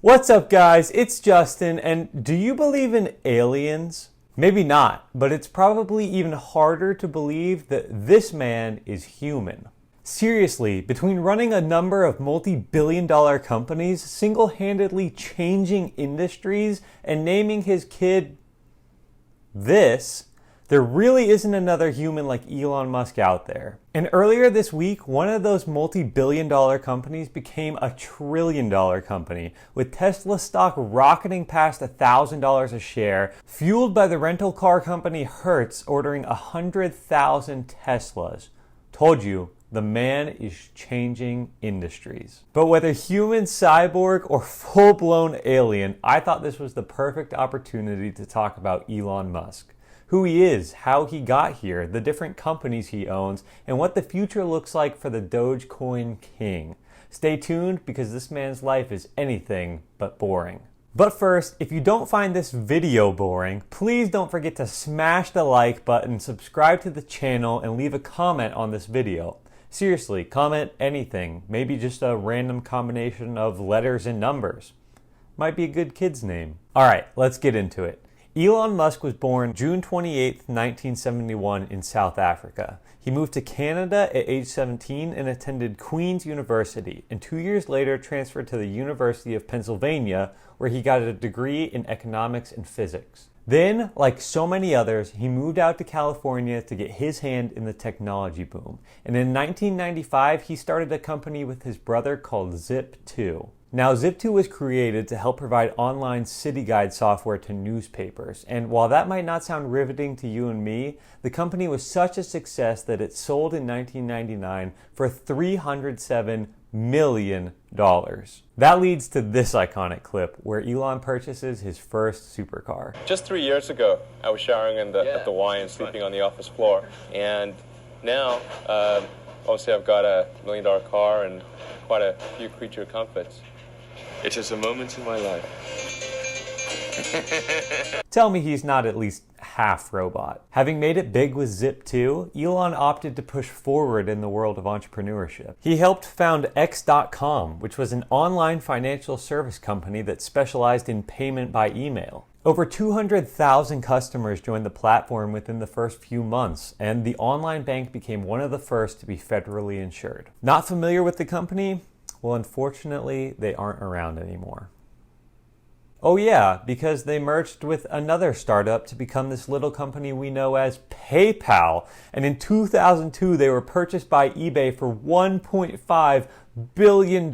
What's up, guys? It's Justin, and do you believe in aliens? Maybe not, but it's probably even harder to believe that this man is human. Seriously, between running a number of multi-billion-dollar companies, single-handedly changing industries, and naming his kid this, there really isn't another human like Elon Musk out there. And earlier this week, one of those multi-billion-dollar companies became a trillion-dollar company, with Tesla stock rocketing past $1,000 a share, fueled by the rental car company Hertz ordering 100,000 Teslas. Told you, the man is changing industries. But whether human, cyborg, or full-blown alien, I thought this was the perfect opportunity to talk about Elon Musk. Who he is, how he got here, the different companies he owns, and what the future looks like for the Dogecoin king. Stay tuned because this man's life is anything but boring. But first, if you don't find this video boring, please don't forget to smash the like button, subscribe to the channel, and leave a comment on this video. Seriously, comment anything, maybe just a random combination of letters and numbers. Might be a good kid's name. Alright, let's get into it. Elon Musk was born June 28, 1971 in South Africa. He moved to Canada at age 17 and attended Queen's University, and 2 years later transferred to the University of Pennsylvania, where he got a degree in economics and physics. Then, like so many others, he moved out to California to get his hand in the technology boom. And in 1995, he started a company with his brother called Zip2. Now, Zip2 was created to help provide online city guide software to newspapers, and while that might not sound riveting to you and me, the company was such a success that it sold in 1999 for $307 million. That leads to this iconic clip where Elon purchases his first supercar. Just 3 years ago, I was showering at the Y and sleeping on the office floor, and now, obviously I've got a $1 million car and quite a few creature comforts. It's just a moment in my life. Tell me he's not at least half robot. Having made it big with Zip2, Elon opted to push forward in the world of entrepreneurship. He helped found X.com, which was an online financial service company that specialized in payment by email. Over 200,000 customers joined the platform within the first few months, and the online bank became one of the first to be federally insured. Not familiar with the company? Well, unfortunately, they aren't around anymore. Oh yeah, because they merged with another startup to become this little company we know as PayPal. And in 2002, they were purchased by eBay for $1.5 billion,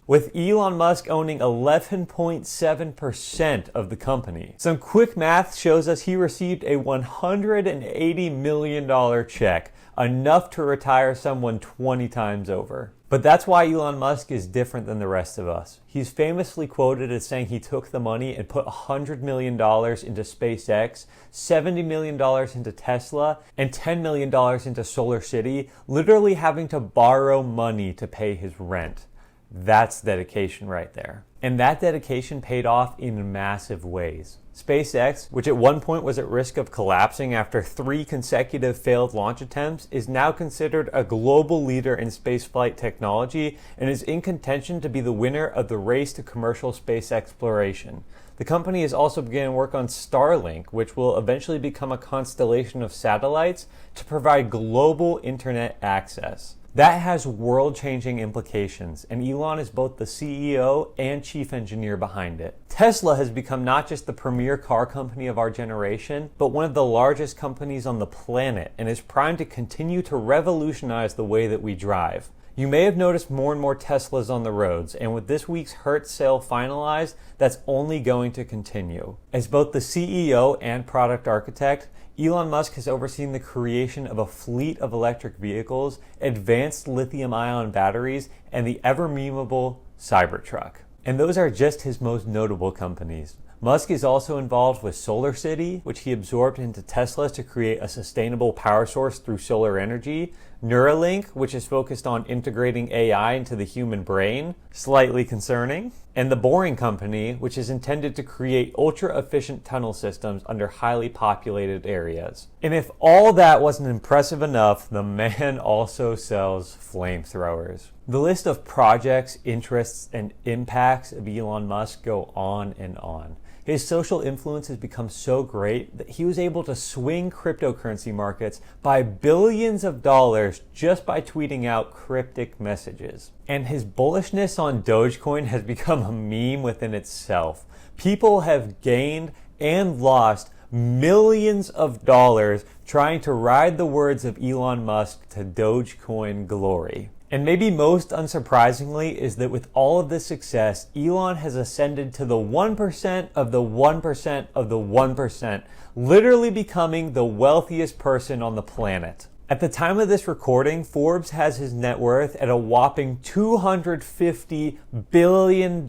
with Elon Musk owning 11.7% of the company. Some quick math shows us he received a $180 million check, enough to retire someone 20 times over. But that's why Elon Musk is different than the rest of us. He's famously quoted as saying he took the money and put $100 million into SpaceX, $70 million into Tesla, and $10 million into Solar City, literally having to borrow money to pay his rent. That's dedication right there. And that dedication paid off in massive ways. SpaceX, which at one point was at risk of collapsing after 3 consecutive failed launch attempts, is now considered a global leader in spaceflight technology and is in contention to be the winner of the race to commercial space exploration. The company has also begun work on Starlink, which will eventually become a constellation of satellites to provide global internet access. That has world-changing implications, and Elon is both the CEO and chief engineer behind it. Tesla has become not just the premier car company of our generation, but one of the largest companies on the planet, and is primed to continue to revolutionize the way that we drive. You may have noticed more and more Teslas on the roads, and with this week's Hertz sale finalized, that's only going to continue. As both the CEO and product architect, Elon Musk has overseen the creation of a fleet of electric vehicles, advanced lithium-ion batteries, and the ever-memeable Cybertruck. And those are just his most notable companies. Musk is also involved with Solar City, which he absorbed into Tesla to create a sustainable power source through solar energy, NeuraLink, which is focused on integrating AI into the human brain, slightly concerning, and the Boring Company, which is intended to create ultra-efficient tunnel systems under highly populated areas. And if all that wasn't impressive enough, the man also sells flamethrowers. The list of projects, interests, and impacts of Elon Musk go on and on. His social influence has become so great that he was able to swing cryptocurrency markets by billions of dollars just by tweeting out cryptic messages. And his bullishness on Dogecoin has become a meme within itself. People have gained and lost millions of dollars trying to ride the words of Elon Musk to Dogecoin glory. And maybe most unsurprisingly is that with all of this success, Elon has ascended to the 1% of the 1% of the 1%, literally becoming the wealthiest person on the planet. At the time of this recording, Forbes has his net worth at a whopping $250 billion,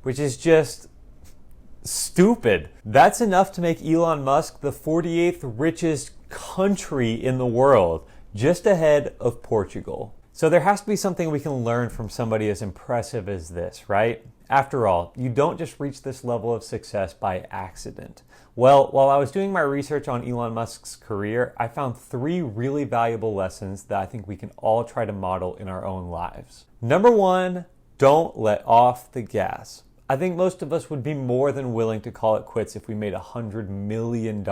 which is just stupid. That's enough to make Elon Musk the 48th richest country in the world, just ahead of Portugal. So there has to be something we can learn from somebody as impressive as this, right? After all, you don't just reach this level of success by accident. Well, while I was doing my research on Elon Musk's career, I found 3 really valuable lessons that I think we can all try to model in our own lives. Number 1, don't let off the gas. I think most of us would be more than willing to call it quits if we made $100 million.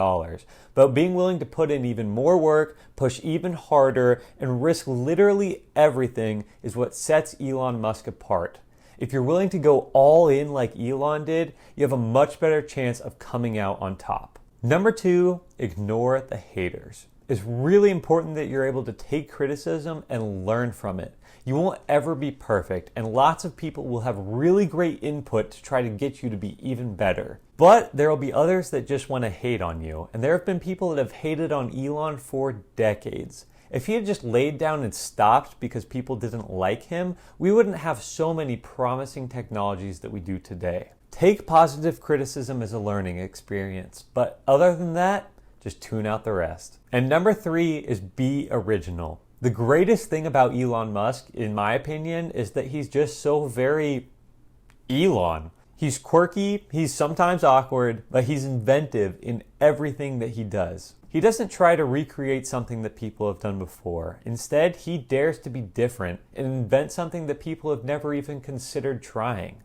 But being willing to put in even more work, push even harder, and risk literally everything is what sets Elon Musk apart. If you're willing to go all in like Elon did, you have a much better chance of coming out on top. Number 2, ignore the haters. It's really important that you're able to take criticism and learn from it. You won't ever be perfect, and lots of people will have really great input to try to get you to be even better. But there will be others that just want to hate on you, and there have been people that have hated on Elon for decades. If he had just laid down and stopped because people didn't like him, we wouldn't have so many promising technologies that we do today. Take positive criticism as a learning experience, but other than that, just tune out the rest. And number 3 is be original. The greatest thing about Elon Musk, in my opinion, is that he's just so very Elon. He's quirky, he's sometimes awkward, but he's inventive in everything that he does. He doesn't try to recreate something that people have done before. Instead, he dares to be different and invent something that people have never even considered trying.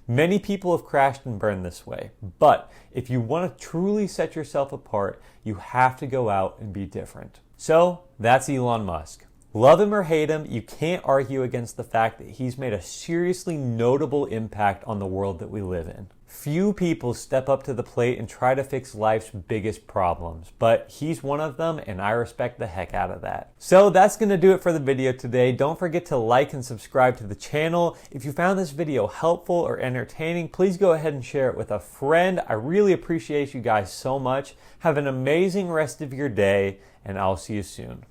Many people have crashed and burned this way, but if you want to truly set yourself apart, you have to go out and be different. So, that's Elon Musk. Love him or hate him, you can't argue against the fact that he's made a seriously notable impact on the world that we live in. Few people step up to the plate and try to fix life's biggest problems, but he's one of them and I respect the heck out of that. So that's going to do it for the video today. Don't forget to like and subscribe to the channel. If you found this video helpful or entertaining, please go ahead and share it with a friend. I really appreciate you guys so much. Have an amazing rest of your day, and I'll see you soon.